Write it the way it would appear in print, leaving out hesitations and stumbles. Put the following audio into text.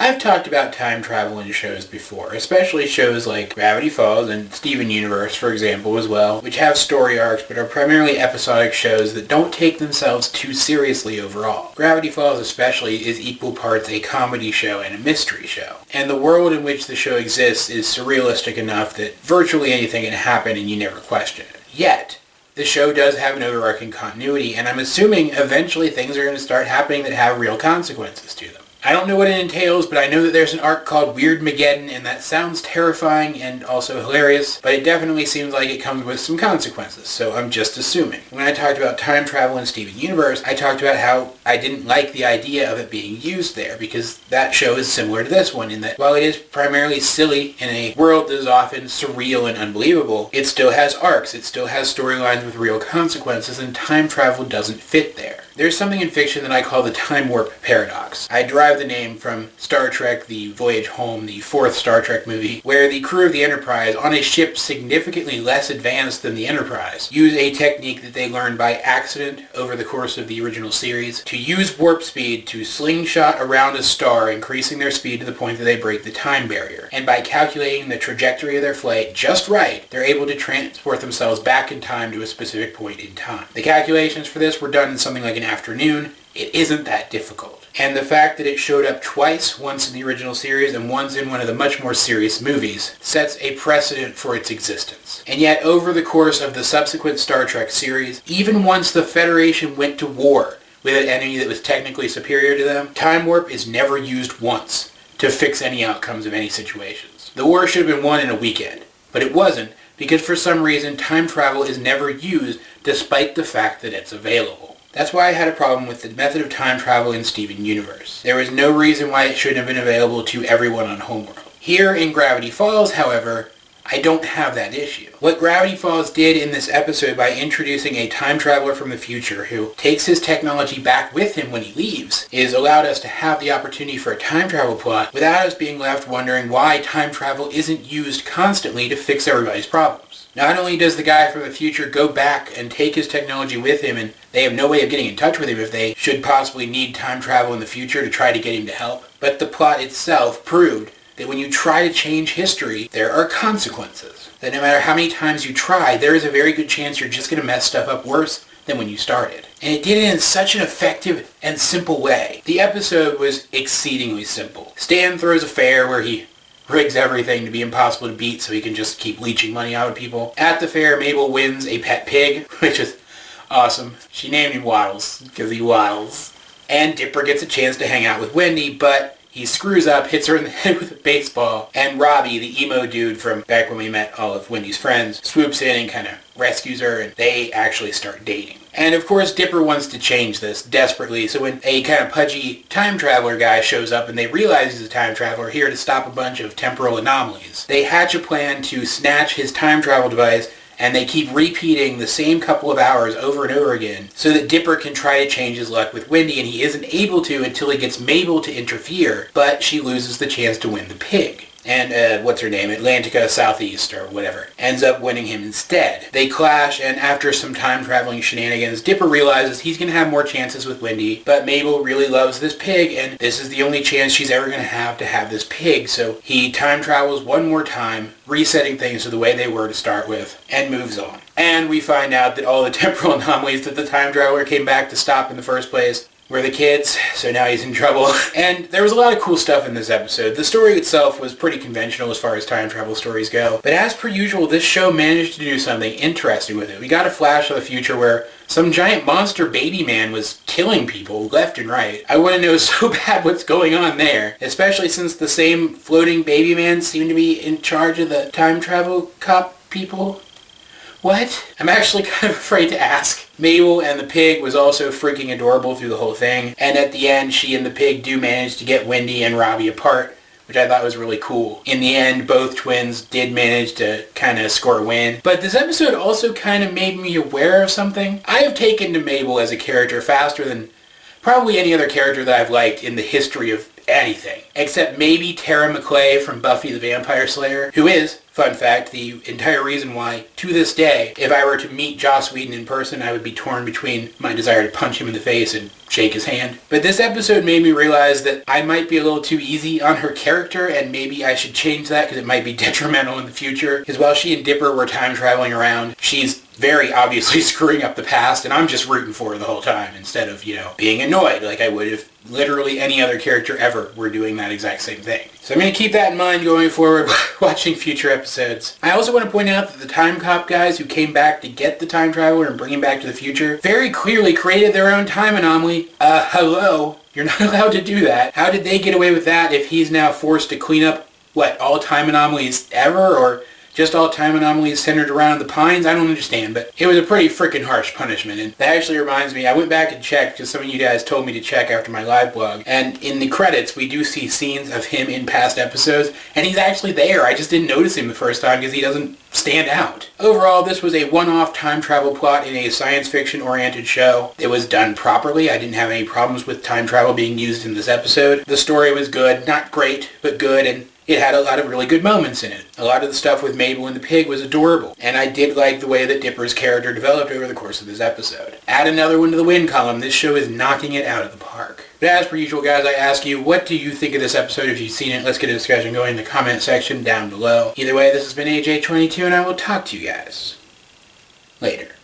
I've talked about time travel in shows before, especially shows like Gravity Falls and Steven Universe, for example, as well, which have story arcs but are primarily episodic shows that don't take themselves too seriously overall. Gravity Falls especially is equal parts a comedy show and a mystery show. And the world in which the show exists is surrealistic enough that virtually anything can happen and you never question it. Yet, the show does have an overarching continuity, and I'm assuming eventually things are going to start happening that have real consequences to them. I don't know what it entails, but I know that there's an arc called Weirdmageddon, and that sounds terrifying and also hilarious, but it definitely seems like it comes with some consequences, so I'm just assuming. When I talked about time travel in Steven Universe, I talked about how I didn't like the idea of it being used there, because that show is similar to this one, in that while it is primarily silly in a world that is often surreal and unbelievable, it still has arcs, it still has storylines with real consequences, and time travel doesn't fit there. There's something in fiction that I call the time warp paradox. I derive the name from Star Trek: The Voyage Home, the fourth Star Trek movie, where the crew of the Enterprise, on a ship significantly less advanced than the Enterprise, use a technique that they learned by accident over the course of the original series to use warp speed to slingshot around a star, increasing their speed to the point that they break the time barrier. And by calculating the trajectory of their flight just right, they're able to transport themselves back in time to a specific point in time. The calculations for this were done in something like an afternoon. It isn't that difficult. And the fact that it showed up twice, once in the original series and once in one of the much more serious movies, sets a precedent for its existence. And yet, over the course of the subsequent Star Trek series, even once the Federation went to war with an enemy that was technically superior to them, time warp is never used once to fix any outcomes of any situations. The war should have been won in a weekend, but it wasn't, because for some reason time travel is never used despite the fact that it's available. That's why I had a problem with the method of time travel in Steven Universe. There was no reason why it shouldn't have been available to everyone on Homeworld. Here in Gravity Falls, however, I don't have that issue. What Gravity Falls did in this episode by introducing a time traveler from the future who takes his technology back with him when he leaves is allowed us to have the opportunity for a time travel plot without us being left wondering why time travel isn't used constantly to fix everybody's problems. Not only does the guy from the future go back and take his technology with him, and they have no way of getting in touch with him if they should possibly need time travel in the future to try to get him to help, but the plot itself proved that when you try to change history, there are consequences. That no matter how many times you try, there is a very good chance you're just going to mess stuff up worse than when you started. And it did it in such an effective and simple way. The episode was exceedingly simple. Stan throws a fair where he rigs everything to be impossible to beat so he can just keep leeching money out of people. At the fair, Mabel wins a pet pig, which is awesome. She named him Waddles, because he waddles. And Dipper gets a chance to hang out with Wendy, but he screws up, hits her in the head with a baseball, and Robbie, the emo dude from back when we met all of Wendy's friends, swoops in and kind of rescues her, and they actually start dating. And of course, Dipper wants to change this desperately, so when a kind of pudgy time traveler guy shows up and they realize he's a time traveler here to stop a bunch of temporal anomalies, they hatch a plan to snatch his time travel device, and they keep repeating the same couple of hours over and over again so that Dipper can try to change his luck with Wendy, and he isn't able to until he gets Mabel to interfere, but she loses the chance to win the pig. And, what's her name? Atlantica Southeast, or whatever, ends up winning him instead. They clash, and after some time-traveling shenanigans, Dipper realizes he's going to have more chances with Wendy, but Mabel really loves this pig, and this is the only chance she's ever going to have this pig, so he time-travels one more time, resetting things to the way they were to start with, and moves on. And we find out that all the temporal anomalies that the time traveler came back to stop in the first place were the kids, so now he's in trouble. And there was a lot of cool stuff in this episode. The story itself was pretty conventional as far as time travel stories go, but as per usual, this show managed to do something interesting with it. We got a flash of the future where some giant monster baby man was killing people left and right. I want to know so bad what's going on there, especially since the same floating baby man seemed to be in charge of the time travel cop people. What? I'm actually kind of afraid to ask. Mabel and the pig was also freaking adorable through the whole thing, and at the end she and the pig do manage to get Wendy and Robbie apart, which I thought was really cool. In the end, both twins did manage to kind of score a win. But this episode also kind of made me aware of something. I have taken to Mabel as a character faster than probably any other character that I've liked in the history of anything. Except maybe Tara McClay from Buffy the Vampire Slayer, who is, fun fact, the entire reason why, to this day, if I were to meet Joss Whedon in person, I would be torn between my desire to punch him in the face and shake his hand. But this episode made me realize that I might be a little too easy on her character, and maybe I should change that because it might be detrimental in the future. Because while she and Dipper were time traveling around, she's very obviously screwing up the past, and I'm just rooting for her the whole time instead of, being annoyed like I would if literally any other character ever were doing that exact same thing. So I'm going to keep that in mind going forward watching future episodes. I also want to point out that the Time Cop guys who came back to get the time traveler and bring him back to the future very clearly created their own time anomaly. Hello? You're not allowed to do that. How did they get away with that if he's now forced to clean up, all time anomalies ever, or just all time anomalies centered around the Pines? I don't understand, but it was a pretty freaking harsh punishment. And that actually reminds me, I went back and checked because some of you guys told me to check after my live blog. And in the credits, we do see scenes of him in past episodes, and he's actually there. I just didn't notice him the first time because he doesn't stand out. Overall, this was a one-off time travel plot in a science fiction-oriented show. It was done properly. I didn't have any problems with time travel being used in this episode. The story was good. Not great, but good, and it had a lot of really good moments in it. A lot of the stuff with Mabel and the pig was adorable, and I did like the way that Dipper's character developed over the course of this episode. Add another one to the win column. This show is knocking it out of the park. But as per usual, guys, I ask you, what do you think of this episode? If you've seen it, let's get a discussion going in the comment section down below. Either way, this has been AJ22, and I will talk to you guys later.